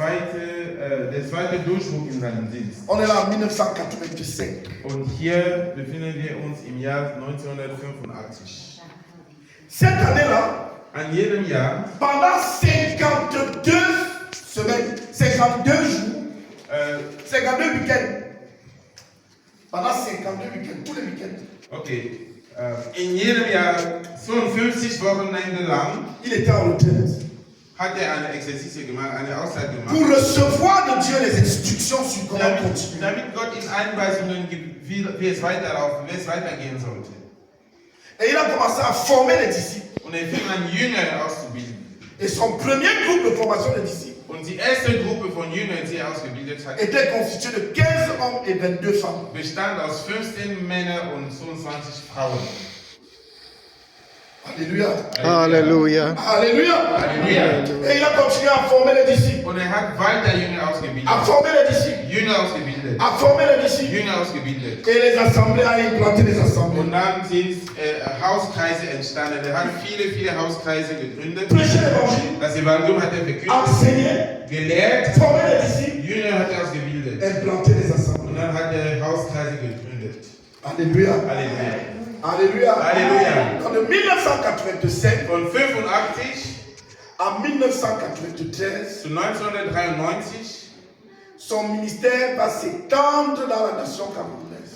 zweite Durchbruch in seinem Dienst. On est là en 1985. Und hier befinden wir uns im Jahr 1985. Cette année-là, An jedem Jahr, pendant 52 semaines, 52 jours, 52 week-ends, pendant 52 week-ends, tous les week-ends, okay, in jedem Jahr 52 Wochenende lang il était en retraite. hat er eine Exerzitien gemacht, eine Auszeit Pour gemacht, recevoir de Dieu les instructions sur comment continuer. damit Gott ihm Einweisungen gibt, wie es weitergehen sollte. Et il a commencé à former les disciples. Und er fing an, Jünger auszubilden. Et son premier groupe de formation des disciples Und die erste Gruppe von Jüngern, die er ausgebildet hat, était constituée de 15 hommes et 22 femmes. bestand aus 15 Männern und 22 Frauen. Alléluia. Halleluja. Alléluia. Halleluja. Et il a continué à former les disciples. Und er hat weiter Jünger ausgebildet. À former les disciples. Jünger ausgebildet. À former les disciples. Jünger ausgebildet. Et les assemblées, à implanter les assemblées. Und dann sind Hauskreise entstanden. Er hat viele Hauskreise gegründet. Prêcher l'évangile. Das Evangelium hat er verkündet, Enseigner. gelehrt. Former les disciples. Jünger hat er ausgebildet. Implanter les Und assemblées. dann hat er Hauskreise gegründet. Alléluia. Halleluja. Alléluia. Alléluia. Donc de 1987 Von 85 à 1993, zu 1993 son ministère va s'étendre dans la nation camerounaise.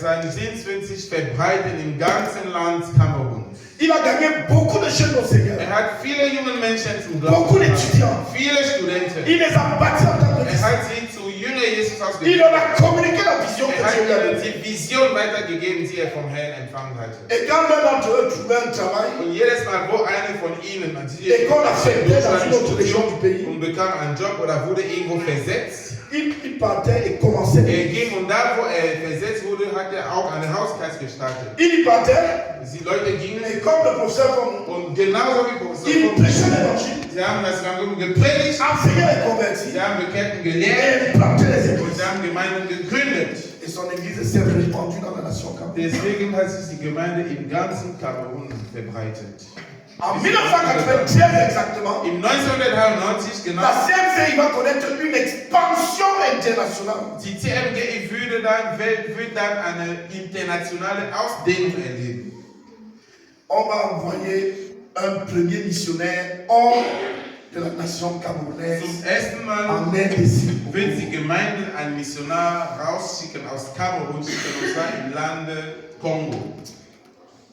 sein Dienst wird sich verbreiten im ganzen Land Kamerun. Il a gagné beaucoup de jeunes au Seigneur. Er hat viele junge Menschen zum Beaucoup Glauben gebracht. d'étudiants. Viele Studenten. Il les a bâtis en tant que Er disciples. hat sie zu Jünger Jesus Il ausgebildet. leur a communiqué la vision que Er hat Dieu lui a ihnen donnée. die Vision weitergegeben, die er vom Herrn empfangen hatte. Et quand l'un d'entre eux trouvait un travail, Und jedes Mal, wo einer von ihnen an die Et qu'on affectait dans une autre région du pays. und bekam einen Job oder wurde irgendwo versetzt, il partait et commençait. er ging und da, wo er versetzt wurde, hat er auch einen Hauskreis gestartet. Il y partait, Die Leute gingen et comme le professeur comme und genauso wie il Professor, prêchait l'évangile, sie haben das Evangelium gepredigt, enseignait les convertis, sie haben Bekehrten et gelehrt implantait les und églises. sie haben Gemeinden gegründet. Et son église s'est répandue dans la nation camerounaise. Deswegen hat sich die Gemeinde im ganzen Kamerun verbreitet. En 1993 exactement, Im 1993 genau, la CMCI va connaître une expansion internationale. die CMGI wird dann eine internationale Ausdehnung erleben. On va envoyer un premier missionnaire hors de la nation camerounaise Zum ersten Mal en Indonésie. wird die Gemeinde einen Missionar rausschicken aus Kamerun, schicken, und zwar im Lande Kongo.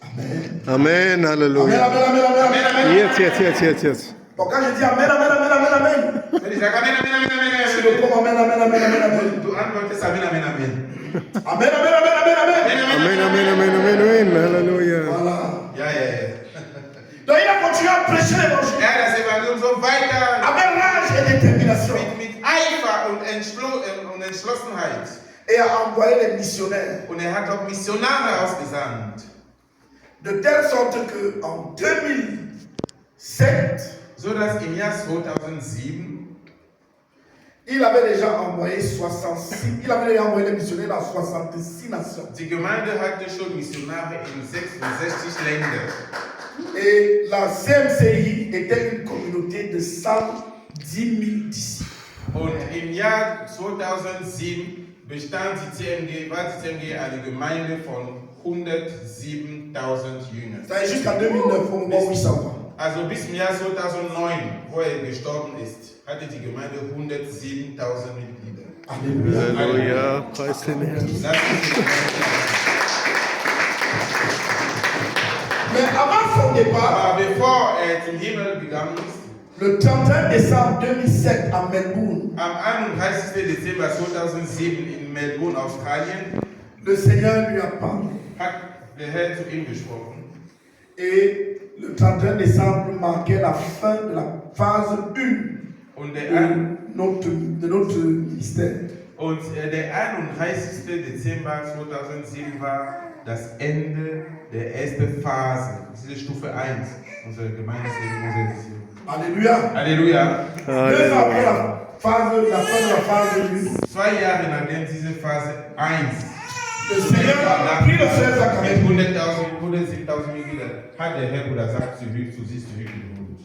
Amen. Amen, Amen, Halleluja. amen, amen, amen, amen. Jetzt. Donc quand je dis amen, amen, amen, amen, amen, Wenn ich sage Amen, Amen, Amen, Amen, tu réponds amen, amen, amen, amen, amen. du antwortest Amen, Amen, Amen. Amen, amen, amen, amen, amen. Amen, Halleluja. Voilà. Ja, ja, ja. Donc il a continué à prêcher l'évangile Er hat das Evangelium so weiter avec rage et détermination. mit Eifer und Entschlossenheit. Et a envoyé les missionnaires. Und er hat auch Missionare ausgesandt. De telle sorte que en 2007, So dass im Jahr 2007 il avait déjà envoyé 66, il avait déjà envoyé les missionnaires dans 66 nations. die Gemeinde hatte schon Missionare in 66 Ländern. Et la CMCI était une communauté de 110 000 disciples. Und im Jahr 2007 war die CMG eine Gemeinde von 107.000 Jüngern. C'est jusqu'à 2009, au moment où il s'en va. Also bis im Jahr 2009, wo er gestorben ist, hatte die Gemeinde 107.000 Mitglieder. Alléluia. Halleluja, preis den Herrn. Lass uns die Gemeinde Mais avant son départ, Aber bevor er zum Himmel gegangen ist, le 31 décembre 2007 à Melbourne, am 31. Dezember 2007 in Melbourne, Australien, le Seigneur lui a parlé. hat der Herr zu ihm gesprochen. Et le 31 décembre marquait la fin de la phase 1 Und de notre ministère. der 31. Dezember 2007 war das Ende der ersten Phase, diese Stufe 1 unserer Gemeindeleben, unserer Vision. Alléluia. Halleluja. 2 ans après la fin de la phase 1, 2 Jahre nachdem diese Phase 1 le Seigneur a pris le frère Zacharie. mit 107.000 Mitgliedern hat der Herr Bruder Sack zu sich zurückgeholt.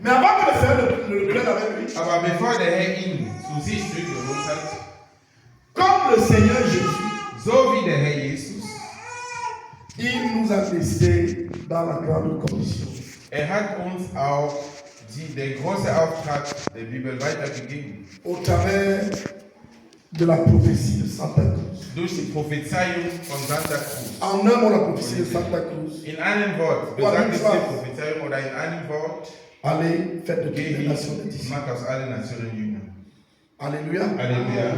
Mais avant que le Seigneur ne le prenne avec lui, Aber bevor der Herr ihn zu sich zurückgeholt hat, comme le Seigneur Jésus, so wie der Herr Jesus, il nous a laissés dans la grande commission. hat uns auch der große Auftrag der Bibel weitergegeben. Au travers de la prophétie de Santa Cruz. Durch die Prophezeiung von Santa Cruz. En un mot, la prophétie de Santa Cruz. In einem Wort, besagt es die Prophezeiung oder in einem Wort, Allez, faites de toutes geh les hin, nations des disciples. mach aus allen Nationen Jünger. Alléluia. Halleluja.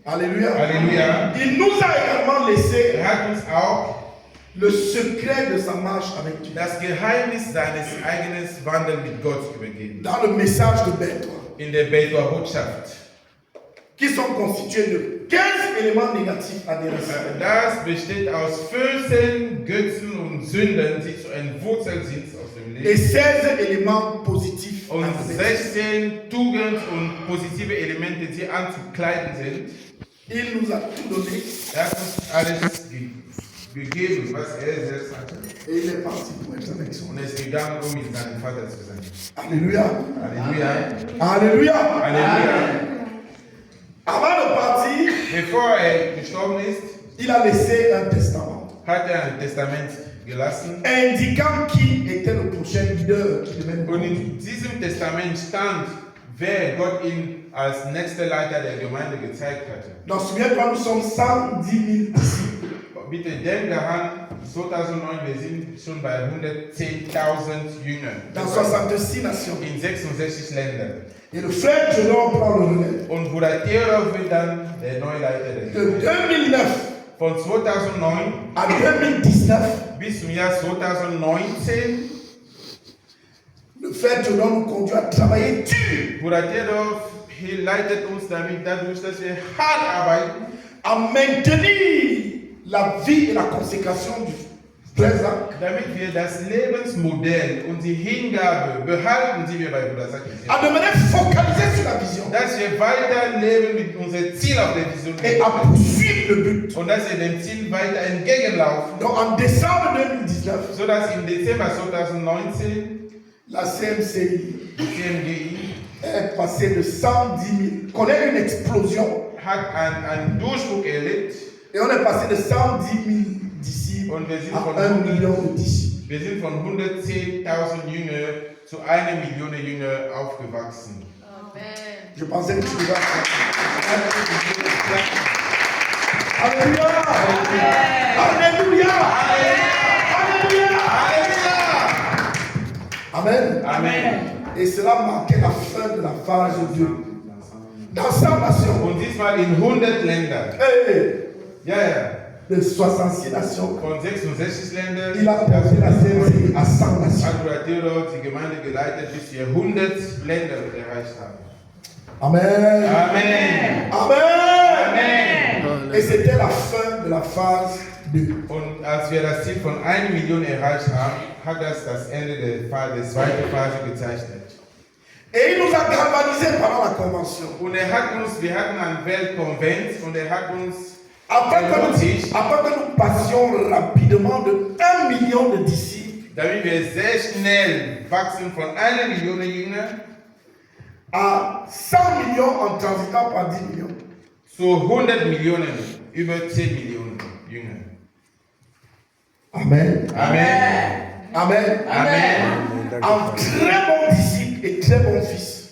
Alléluia. Halleluja. Il nous a également laissé Hat uns auch le secret de sa marche avec Dieu. das Geheimnis seines eigenen Wandels mit Gott übergeben. Dans le message de Bethel, In der Betor Botschaft. qui sont constitués de 15 éléments négatifs à déraciner. Das besteht aus 15 Götzen und Sünden, die zu entwurzelt sind aus dem Et Leben. 16 éléments positifs à Und déraciner. 16 Tugend und positive Elemente, die anzukleiden sind. Il nous a tout donné Hat uns alles gegeben, was er selbst hatte. et il est parti pour être avec son. Und er ist gegangen, um mit seinem Vater zu sein. Alléluia. Halleluja. Alléluia. Halleluja. Avant de partir, Bevor er gestorben ist, il a laissé un testament hat er ein Testament gelassen. indiquant qui était le prochain leader qui devait nous Und conduire. in diesem Testament stand, wer Gott ihn als nächster Leiter der Gemeinde gezeigt hatte. Donc, souviens-toi, nous sommes 110 000 disciples. Bitte denk daran, 2009, wir sind schon bei 110.000 Jüngern. Dans 66 nations. In 66 Ländern. Et le frère Jérôme prend le relais. Und Bruder Theodor wird dann der neue Leiter der De Gemeinde. 2009 Von 2009 à 2019, bis zum Jahr 2019, le frère Jérôme nous conduit à travailler dur, Bruder Theodor leitet uns damit dadurch, dass wir hart arbeiten, à maintenir la vie et la consécration du frère Zach, damit wir das Lebensmodell und die Hingabe behalten, die wir bei Bruder Sack à demeurer focalisé sur la vision dass wir weiter leben mit unserem Ziel auf der Vision et à poursuivre le but. und dass wir dem Ziel weiter entgegenlaufen, Donc en décembre 2019, sodass im Dezember 2019 la CMCI CMGI est passée de 110 000, connaît une explosion. hat einen Durchbruch erlebt Et on est passé de 110 000 disciples und wir sind à 1 million de disciples. Wir sind von 110.000 Jünger zu 1 Million Jünger aufgewachsen. Je pensais que tu devais Alléluia. Alléluia. Alléluia. Amen. Amen. Et cela marquait la fin de la phase 2. Dans 100 nations, Und diesmal in 100 Ländern. hey, Ja, ja. de 66 nations, Von 66 Ländern. il a porté la CMCI à 100 nations. Hat Bruder Theodor die Gemeinde geleitet, bis wir 100 Länder erreicht haben. Amen. Amen. Amen. Amen. Et c'était la fin de la phase 2. Und als wir das Ziel von 1 Million erreicht haben, hat das Ende der zweiten Phase gezeichnet. Et il nous a galvanisés pendant la convention. Und wir hatten einen Weltkonvent und hat uns Afin que nous passions rapidement de 1 million de disciples damit wir sehr schnell wachsen von 1 Million Jünger à 100 millions en transitant par 10 millions. zu 100 Millionen, über 10 Millionen Jünger. Amen. Amen. Amen. Amen. En très bons disciples et très bons fils.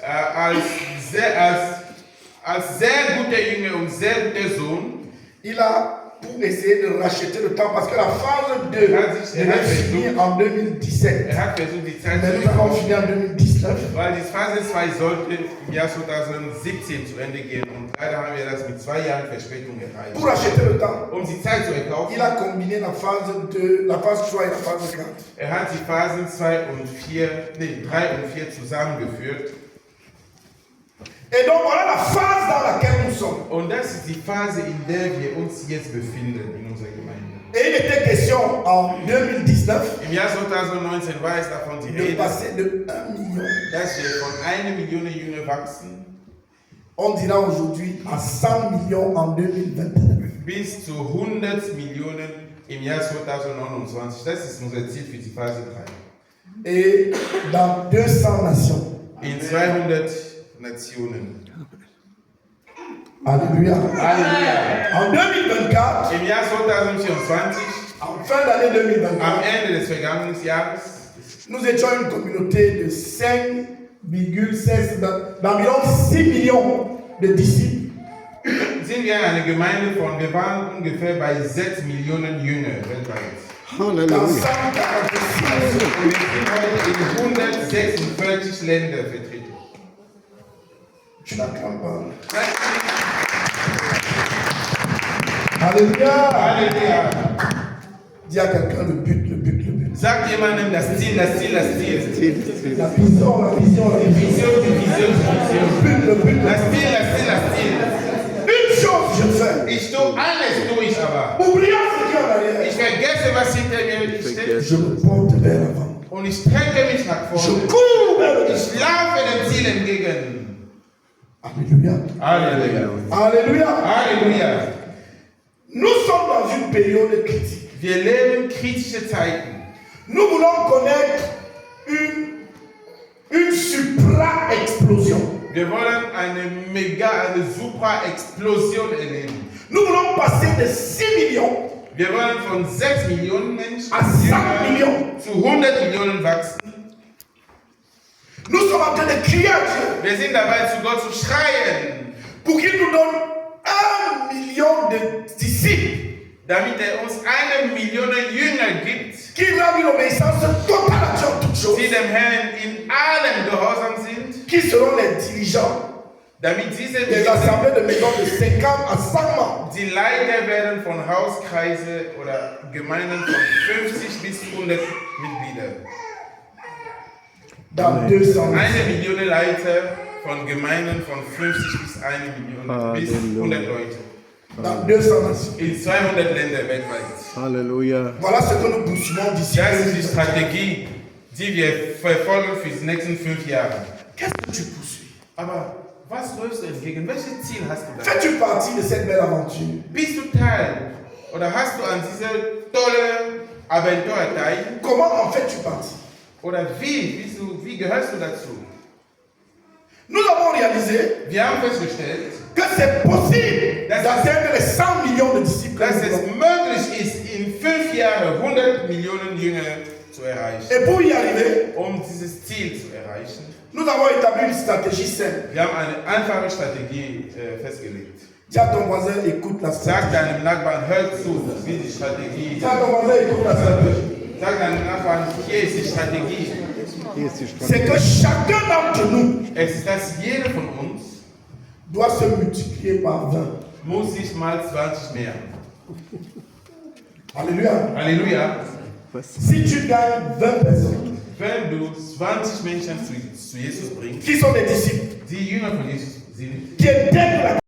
Als sehr guter Jünger und sehr guter Sohn Il a pour essayer de racheter le temps parce que la phase 2 devait finir en 2017. hat versucht, die Zeit Mais zu nous avons kaufen, fini en 2019. weil die Phase 2 sollte im Jahr 2017 zu Ende gehen und leider haben wir das mit 2 Jahren Verspätung erreicht. Pour racheter le temps, Um die Zeit zu erkaufen, il a combiné la phase 2, la phase 3 et la phase 4. hat die Phasen 3 und 4 zusammengeführt. Et donc voilà la phase dans laquelle nous sommes. Und das ist die Phase, in der wir uns jetzt befinden in unserer Gemeinde. Et il était question en 2019 Im Jahr 2019 war es davon die de Rede, passer de 1 million, dass wir von 1 Million Jünger wachsen on dira aujourd'hui, à 100 millions en 2029. bis zu 100 Millionen im Jahr 2029. Das ist unser Ziel für die Phase 3. Et dans 200 nations. In 200 Nationen. Alléluia. Halleluja. En 2024, Im Jahr 2024, en fin d'année am 2024, Ende des vergangenen Jahres, nous étions une communauté de 5,16, d'environ 6 millions de disciples. sind wir eine Gemeinde von, wir waren ungefähr bei 6 Millionen Jünger weltweit. Dans Halleluja. 146 nations. Und wir sind heute in 146 Ländern vertreten. Tu n'acclames pas. Alléluia. Halleluja. Dis à quelqu'un le but, le but, le but. Sagt jemandem das Ziel, das Ziel, das Ziel. La vision, la vision, la vision. Vision, die Vision, die Le Vision. but, le but. Das Ziel, das Ziel, das Ziel. Une chose je fais. Ich tue alles durch, aber Oublions ce qui est en arrière. ich vergesse, was hinter mir steht Je me porte vers l'avant. und ich strecke mich nach Je vorne. cours vers le Ich laufe dem Ziel entgegen. Alléluia. Halleluja. Alléluia. Halleluja. Nous sommes dans une période critique. Wir leben kritische Zeiten. Nous voulons connaître une supra-explosion. Wir wollen eine Supra-Explosion erleben. Nous voulons passer de 6 millions Wir wollen von 6 Millionen Menschen à 100 millions. zu 100 Millionen wachsen. Nous sommes en train de crier à Dieu Wir sind dabei, zu Gott zu schreien, pour qu'il nous donne 1 million de disciples damit er uns 1 Million Jünger gibt, qui rendent une obéissance totale à Dieu en toutes choses, die dem Herrn in allem gehorsam sind, qui seront les dirigeants damit diese des assemblées de maisons de 50 à 100 membres. die Leiter werden von Hauskreise oder Gemeinden von 50 bis 100 Mitgliedern. Dans 200 ans. 1 Million Leiter von Gemeinden von 50 bis 1 Million bis 100 Leute. Dans 200 nations. In 200 Ländern weltweit. Halleluja. Voilà ce que nous poursuivons d'ici. Das ist die Strategie, die wir verfolgen für die nächsten 5 Jahre. Qu'est-ce que tu poursuis? Aber was läufst du entgegen? Welches Ziel hast du da? Fais-tu partie de cette belle aventure? Bist du Teil oder hast du an dieser tollen Abenteuer teil? Comment en fais-tu partie? Oder wie gehörst du dazu? Nous avons réalisé Wir haben festgestellt, que c'est possible d'atteindre les 100 millions de disciples. dass es möglich ist, in 5 Jahren 100 Millionen Jünger zu erreichen. Et pour y arriver, Um dieses Ziel zu erreichen, nous avons établi une stratégie simple. wir haben eine einfache Strategie festgelegt. Dis à ton voisin, écoute la Sag stratégie. deinem Nachbarn, hör zu, wie die Strategie. Dis à ton voisin, écoute la stratégie. Sag deinem Nachbarn, hier ist die Strategie. Hier ist die C'est Strategie. que chacun d'entre nous Es ist, dass jeder von uns doit se multiplier par 20. muss sich mal 20 mehr. Alléluia. Halleluja. Was? Si tu gagnes 20 personnes Wenn du 20 Menschen zu Jesus bringst, qui sont des disciples, die Jünger von Jesus sind, qui intègrent la